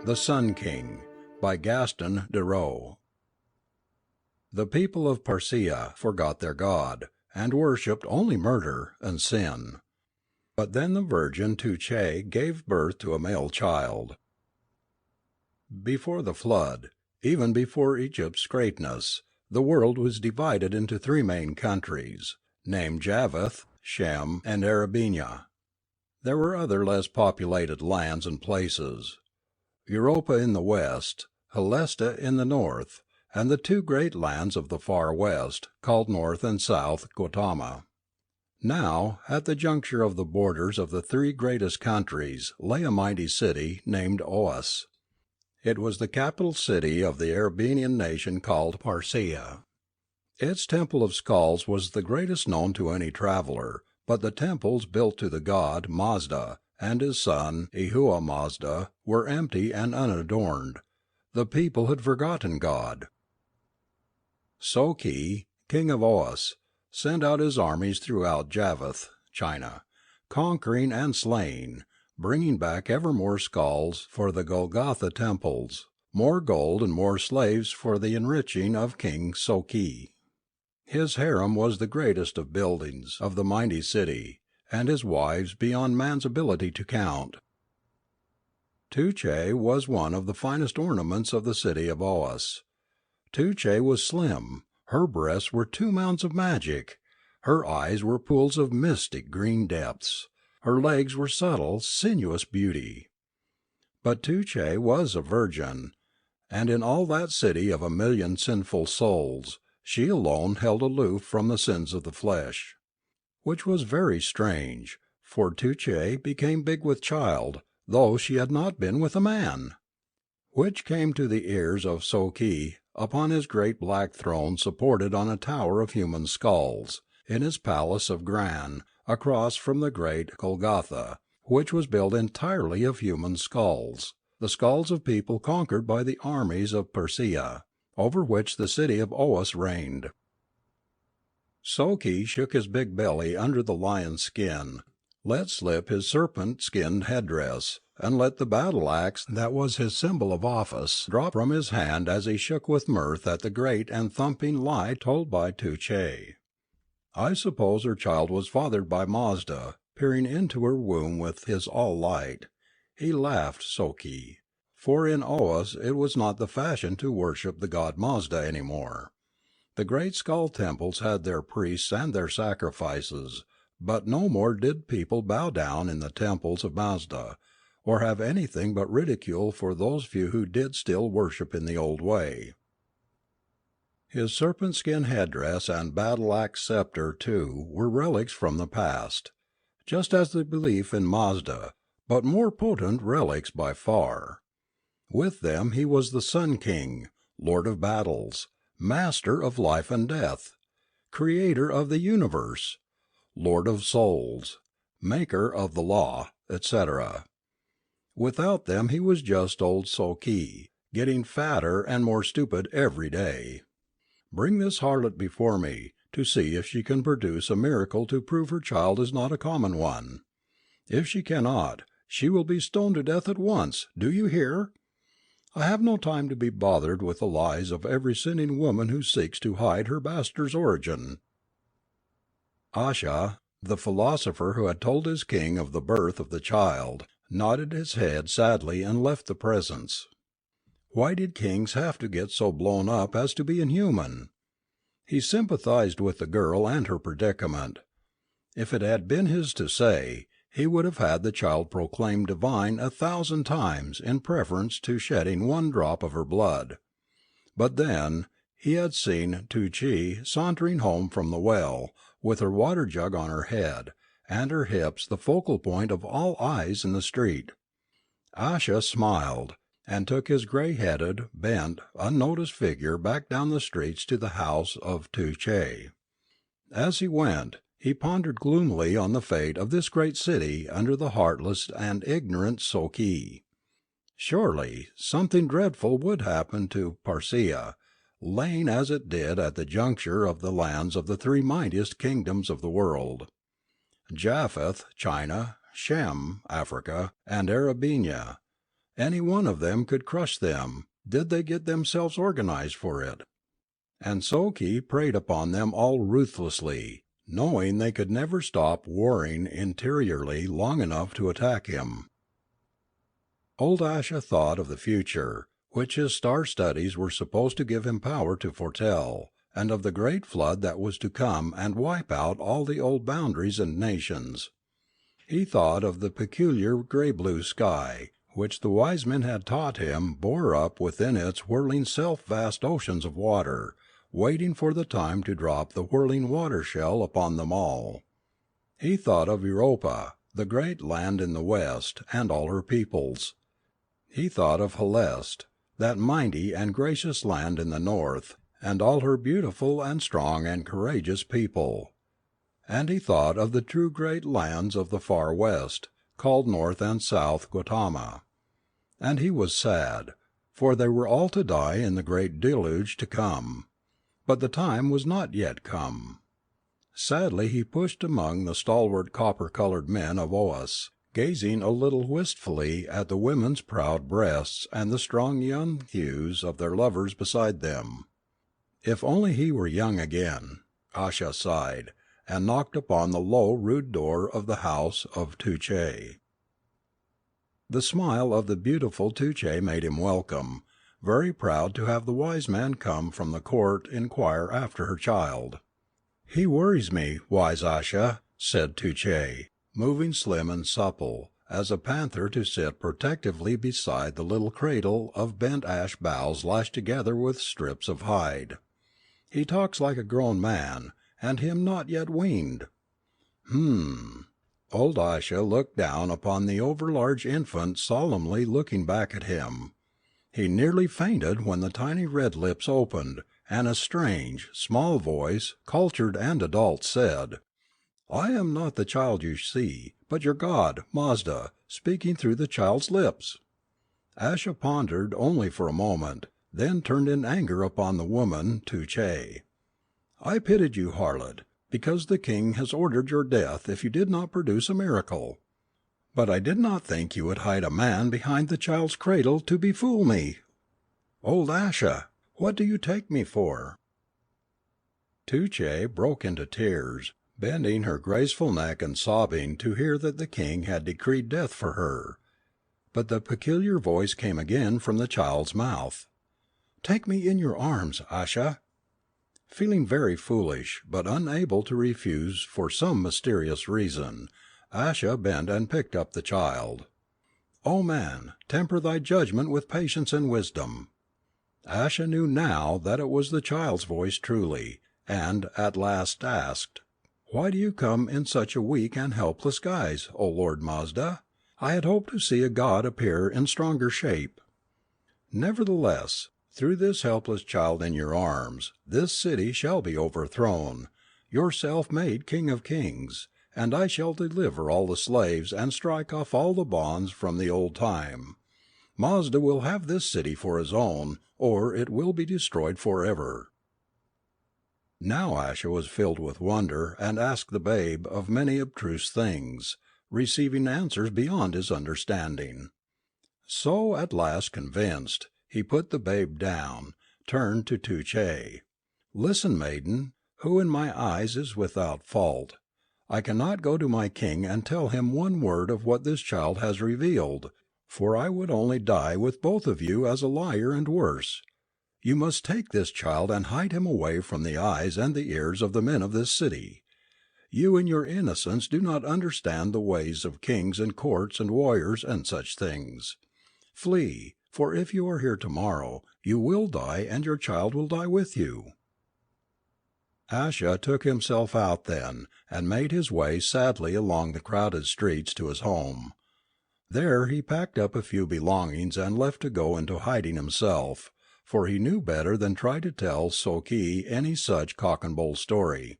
The Sun King by Gaston, Derreaux. The people of Parsia forgot their God, and worshipped only murder and sin. But then the virgin Tuche gave birth to a male child. Before the flood, even before Egypt's greatness, the world was divided into three main countries, named Jaffeth, Shem, and Arabenia. There were other less populated lands and places, Europa in the west, Helesta in the north, and the two great lands of the far west, called North and South Gautama. Now, at the juncture of the borders of the three greatest countries lay a mighty city named Oas. It was the capital city of the Arabian nation called Parsia. Its temple of skulls was the greatest known to any traveler, but the temples built to the god Mazda and his son Ihua'Mazda were empty and unadorned. The people had forgotten God. Soki, king of Oas, sent out his armies throughout Jaffeth, China, conquering and slaying, bringing back ever more skulls for the Golgotha temples, more gold and more slaves for the enriching of King Soki. His harem was the greatest of buildings of the mighty city, and his wives beyond man's ability to count. Tuche was one of the finest ornaments of the city of Oas. Tuche was slim, her breasts were two mounds of magic, her eyes were pools of mystic green depths, her legs were subtle, sinuous beauty. But Tuche was a virgin, and in all that city of 1,000,000 sinful souls, she alone held aloof from the sins of the flesh. Which was very strange, for Tuche became big with child, though she had not been with a man. Which came to the ears of Soki upon his great black throne supported on a tower of human skulls, in his palace of Gran, across from the great Golgotha, which was built entirely of human skulls, the skulls of people conquered by the armies of Parsia, over which the city of Oas reigned. Soki shook his big belly under the lion's skin, let slip his serpent-skinned headdress, and let the battle-axe that was his symbol of office drop from his hand as he shook with mirth at the great and thumping lie told by Tuche. I suppose her child was fathered by Mazda, peering into her womb with his all-light. He laughed, Soki, for in Oas it was not the fashion to worship the god Mazda any more. The great skull temples had their priests and their sacrifices, but no more did people bow down in the temples of Mazda, or have anything but ridicule for those few who did still worship in the old way. His serpent-skin headdress and battle-axe scepter, too, were relics from the past, just as the belief in Mazda, but more potent relics by far. With them he was the Sun King, Lord of battles, Master of life and death, Creator of the universe, Lord of souls, Maker of the law, etc. Without them he was just old Soki, getting fatter and more stupid every day. Bring this harlot before me, to see if she can produce a miracle to prove her child is not a common one. If she cannot, she will be stoned to death at once, do you hear? I have no time to be bothered with the lies of every sinning woman who seeks to hide her bastard's origin. Asha, the philosopher who had told his king of the birth of the child, nodded his head sadly and left the presence. Why did kings have to get so blown up as to be inhuman? He sympathized with the girl and her predicament. If it had been his to say, he would have had the child proclaimed divine 1,000 times in preference to shedding one drop of her blood. But then, he had seen Tuche sauntering home from the well, with her water jug on her head, and her hips the focal point of all eyes in the street. Asha smiled, and took his grey-headed, bent, unnoticed figure back down the streets to the house of Tuche. As he went, he pondered gloomily on the fate of this great city under the heartless and ignorant Soki. Surely something dreadful would happen to Parsia, laying as it did at the juncture of the lands of the three mightiest kingdoms of the world, Japheth, China, Shem, Africa, and Arabenia, Any one of them could crush them, did they get themselves organized for it. And Soki preyed upon them all ruthlessly, knowing they could never stop warring interiorly long enough to attack him. Old Asha thought of the future, which his star studies were supposed to give him power to foretell, and of the great flood that was to come and wipe out all the old boundaries and nations. He thought of the peculiar grey-blue sky, which the wise men had taught him bore up within its whirling self vast oceans of water, waiting for the time to drop the whirling water shell upon them all. He thought of Europa, the great land in the west, and all her peoples. He thought of Helest, that mighty and gracious land in the north, and all her beautiful and strong and courageous people. And he thought of the true great lands of the far west, called North and South Gautama. And he was sad, for they were all to die in the great deluge to come. But the time was not yet come. Sadly he pushed among the stalwart copper-coloured men of Oas, gazing a little wistfully at the women's proud breasts and the strong young thews of their lovers beside them. If only he were young again, Asha sighed, and knocked upon the low rude door of the house of Tuche. The smile of the beautiful Tuche made him welcome, very proud to have the wise man come from the court inquire after her child. "He worries me, wise Asha," said Tuche, moving slim and supple as a panther to sit protectively beside the little cradle of bent ash boughs lashed together with strips of hide. "He talks like a grown man, and him not yet weaned." Old Asha looked down upon the overlarge infant solemnly looking back at him. He nearly fainted when the tiny red lips opened, and a strange, small voice, cultured and adult, said, "I am not the child you see, but your god, Mazda, speaking through the child's lips." Asha pondered only for a moment, then turned in anger upon the woman, Tuche. "I pitied you, harlot, because the king has ordered your death if you did not produce a miracle. But I did not think you would hide a man behind the child's cradle to befool me. Old Asha, what do you take me for?" Tuche broke into tears, bending her graceful neck and sobbing to hear that the king had decreed death for her. But the peculiar voice came again from the child's mouth. "Take me in your arms, Asha." Feeling very foolish, but unable to refuse for some mysterious reason, Asha bent and picked up the child. "O man, temper thy judgment with patience and wisdom." Asha knew now that it was the child's voice truly, and at last asked, "Why do you come in such a weak and helpless guise, O Lord Mazda? I had hoped to see a god appear in stronger shape." "Nevertheless, through this helpless child in your arms, this city shall be overthrown, your self-made king of kings, and I shall deliver all the slaves and strike off all the bonds from the old time. Mazda will have this city for his own, or it will be destroyed forever." Now Asha was filled with wonder and asked the babe of many abstruse things, receiving answers beyond his understanding. So, at last convinced, he put the babe down, turned to Tuche. "Listen, maiden, who in my eyes is without fault. I cannot go to my king and tell him one word of what this child has revealed, for I would only die with both of you as a liar and worse. You must take this child and hide him away from the eyes and the ears of the men of this city. You in your innocence do not understand the ways of kings and courts and warriors and such things. Flee, for if you are here tomorrow, you will die and your child will die with you." Asha took himself out then, and made his way sadly along the crowded streets to his home. There he packed up a few belongings and left to go into hiding himself, for he knew better than try to tell Soki any such cock-and-bull story.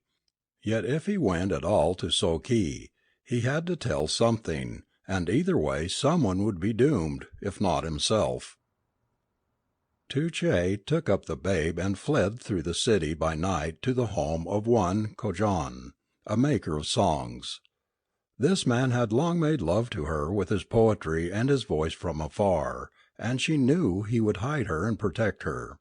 Yet if he went at all to Soki, he had to tell something, and either way someone would be doomed, if not himself. Tuche took up the babe and fled through the city by night to the home of one Kojan, a maker of songs. This man had long made love to her with his poetry and his voice from afar, and she knew he would hide her and protect her.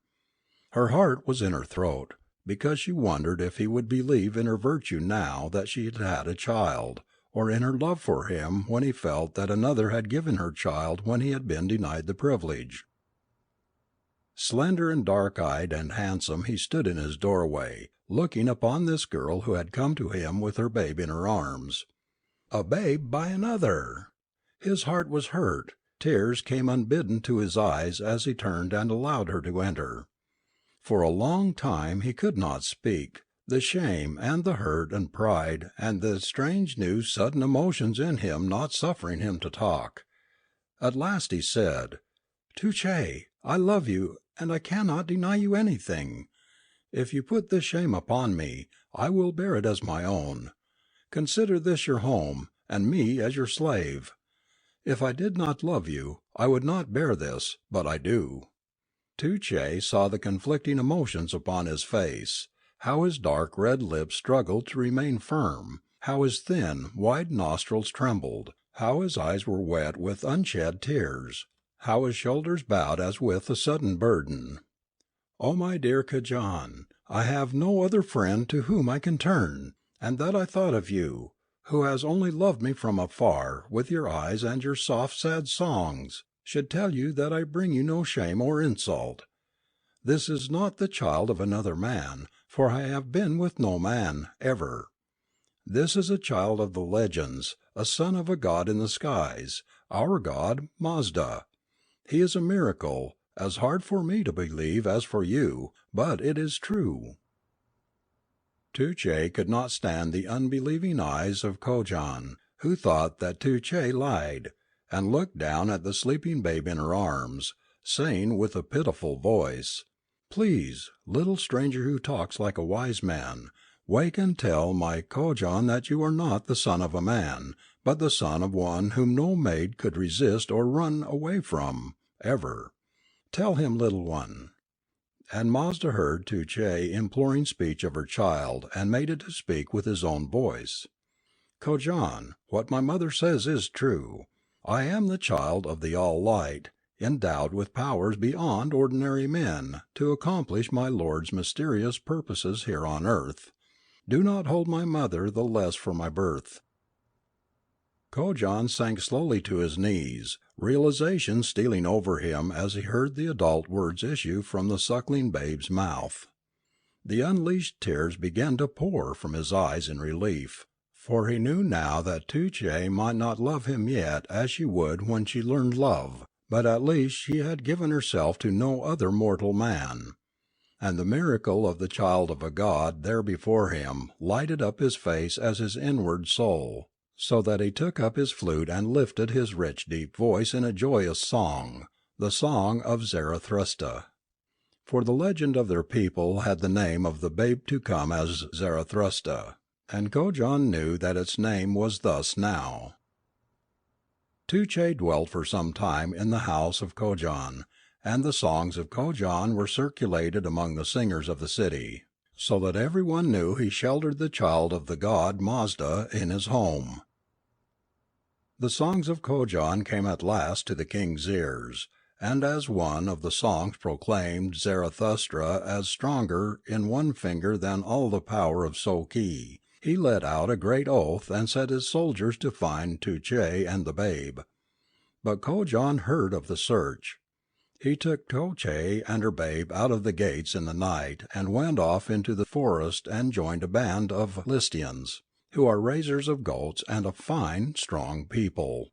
Her heart was in her throat, because she wondered if he would believe in her virtue now that she had had a child, or in her love for him when he felt that another had given her child when he had been denied the privilege. Slender and dark-eyed and handsome he stood in his doorway, looking upon this girl who had come to him with her babe in her arms. A babe by another! His heart was hurt. Tears came unbidden to his eyes as he turned and allowed her to enter. For a long time he could not speak, the shame and the hurt and pride and the strange new sudden emotions in him not suffering him to talk. At last he said, "Touché, I love you, and I cannot deny you anything. If you put this shame upon me, I will bear it as my own. Consider this your home, and me as your slave. If I did not love you, I would not bear this, but I do." Touché saw the conflicting emotions upon his face, how his dark red lips struggled to remain firm, how his thin, wide nostrils trembled, how his eyes were wet with unshed tears, how his shoulders bowed as with a sudden burden. "Oh, my dear Khajan, I have no other friend to whom I can turn, and that I thought of you, who has only loved me from afar with your eyes and your soft sad songs, should tell you that I bring you no shame or insult. This is not the child of another man, for I have been with no man, ever. This is a child of the legends, a son of a god in the skies, our god Mazda. He is a miracle, as hard for me to believe as for you, but it is true." Touché could not stand the unbelieving eyes of Khajan, who thought that Touché lied, and looked down at the sleeping babe in her arms, saying with a pitiful voice, "Please, little stranger who talks like a wise man, wake and tell my Khajan that you are not the son of a man, but the son of one whom no maid could resist or run away from, ever. Tell him, little one." And Mazda heard Touché imploring speech of her child, and made it to speak with his own voice. "Khajan, what my mother says is true. I am the child of the All Light, endowed with powers beyond ordinary men to accomplish my Lord's mysterious purposes here on earth. Do not hold my mother the less for my birth." Khajan sank slowly to his knees, realization stealing over him as he heard the adult words issue from the suckling babe's mouth. The unleashed tears began to pour from his eyes in relief, for he knew now that Touché might not love him yet as she would when she learned love, but at least she had given herself to no other mortal man. And the miracle of the child of a god there before him lighted up his face as his inward soul, so that he took up his flute and lifted his rich deep voice in a joyous song, the song of Zarathustra. For the legend of their people had the name of the babe to come as Zarathustra, and Khajan knew that its name was thus now. Touché dwelt for some time in the house of Khajan, and the songs of Khajan were circulated among the singers of the city, so that everyone knew he sheltered the child of the god Mazda in his home. The songs of Khajan came at last to the king's ears, and as one of the songs proclaimed Zarathustra as stronger in one finger than all the power of Soki, he let out a great oath and set his soldiers to find Touché and the babe. But Khajan heard of the search. He took Touché and her babe out of the gates in the night and went off into the forest and joined a band of Listians, who are raisers of goats and a fine, strong people.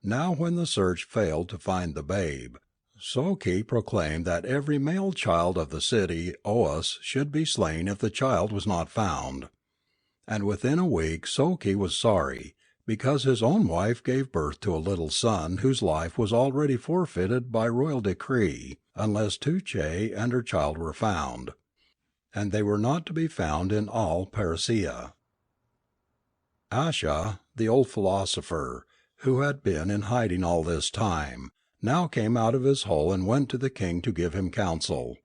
Now when the search failed to find the babe, Soki proclaimed that every male child of the city Oas should be slain if the child was not found. And within a week Soki was sorry, because his own wife gave birth to a little son whose life was already forfeited by royal decree, unless Touché and her child were found. And they were not to be found in all Persia. Asha, the old philosopher, who had been in hiding all this time, now came out of his hole and went to the king to give him counsel.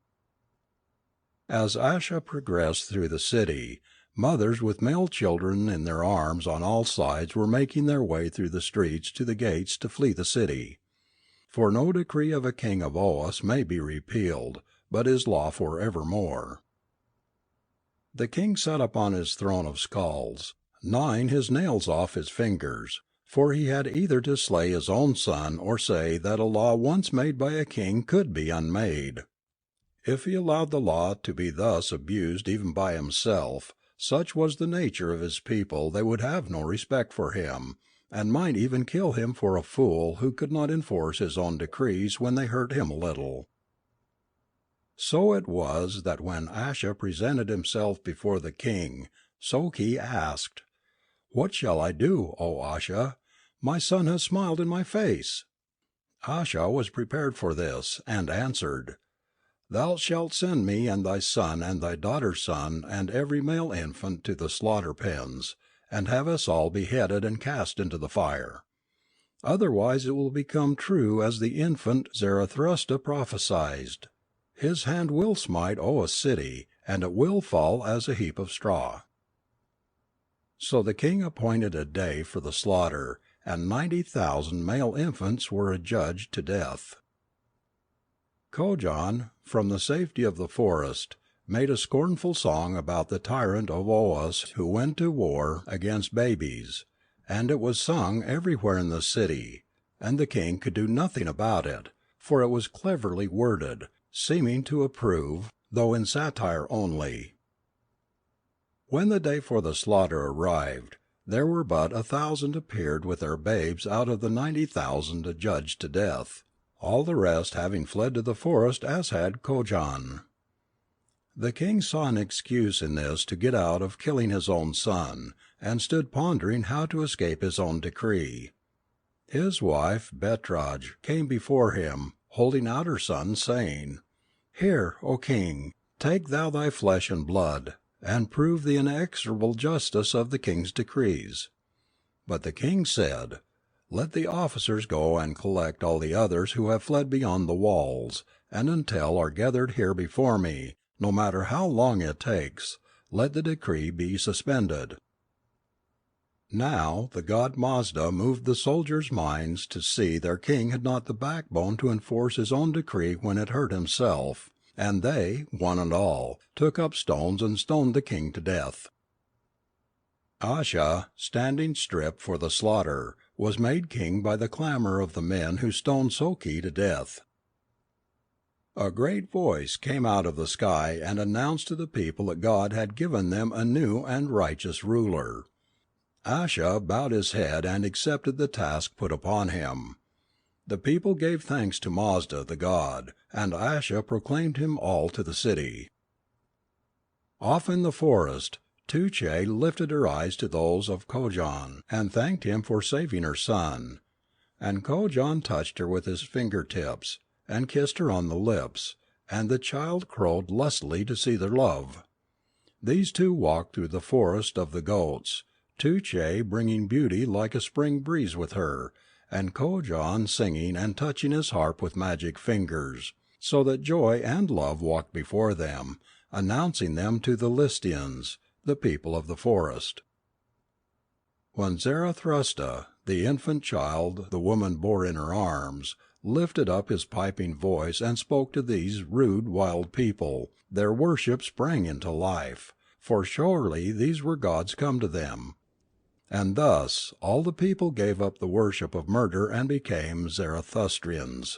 As Asha progressed through the city, Mothers with male children in their arms on all sides were making their way through the streets to the gates to flee the city. For no decree of a king of Oos may be repealed, but is law for evermore. The king sat upon his throne of skulls, gnawing his nails off his fingers, for he had either to slay his own son or say that a law once made by a king could be unmade. If he allowed the law to be thus abused even by himself, such was the nature of his people they would have no respect for him, and might even kill him for a fool who could not enforce his own decrees when they hurt him a little. So it was that when Asha presented himself before the king, Soki asked, "What shall I do, O Asha? My son has smiled in my face." Asha was prepared for this, and answered, "Thou shalt send me and thy son and thy daughter's son and every male infant to the slaughter pens, and have us all beheaded and cast into the fire. Otherwise it will become true as the infant Zarathustra prophesied. His hand will smite Oa's city, and it will fall as a heap of straw." So the king appointed a day for the slaughter, and 90,000 male infants were adjudged to death. Cojon, from the safety of the forest, made a scornful song about the tyrant of Oos who went to war against babies, and it was sung everywhere in the city, and the king could do nothing about it, for it was cleverly worded, seeming to approve, though in satire only. When the day for the slaughter arrived, there were but 1,000 appeared with their babes out of the 90,000 adjudged to death, all the rest having fled to the forest as had Cojon. The king saw an excuse in this to get out of killing his own son, and stood pondering how to escape his own decree. His wife Betraj came before him, holding out her son, saying, "Here, O king, take thou thy flesh and blood, and prove the inexorable justice of the king's decrees." But the king said, "Let the officers go and collect all the others who have fled beyond the walls, and until are gathered here before me, no matter how long it takes, let the decree be suspended." Now the god Mazda moved the soldiers' minds to see their king had not the backbone to enforce his own decree when it hurt himself, and they, one and all, took up stones and stoned the king to death. Asha, standing stripped for the slaughter, was made king by the clamour of the men who stoned Soki to death. A great voice came out of the sky and announced to the people that God had given them a new and righteous ruler. Asha bowed his head and accepted the task put upon him. The people gave thanks to Mazda the god, and Asha proclaimed him all to the city. Off in the forest, Tuche lifted her eyes to those of Cojon, and thanked him for saving her son. And Cojon touched her with his finger-tips, and kissed her on the lips, and the child crowed lustily to see their love. These two walked through the forest of the goats, Tuche bringing beauty like a spring breeze with her, and Cojon singing and touching his harp with magic fingers, so that joy and love walked before them, announcing them to the Listians, the people of the forest. When Zarathustra, the infant child the woman bore in her arms, lifted up his piping voice and spoke to these rude wild people, their worship sprang into life, for surely these were gods come to them. And thus all the people gave up the worship of murder and became Zarathustrians.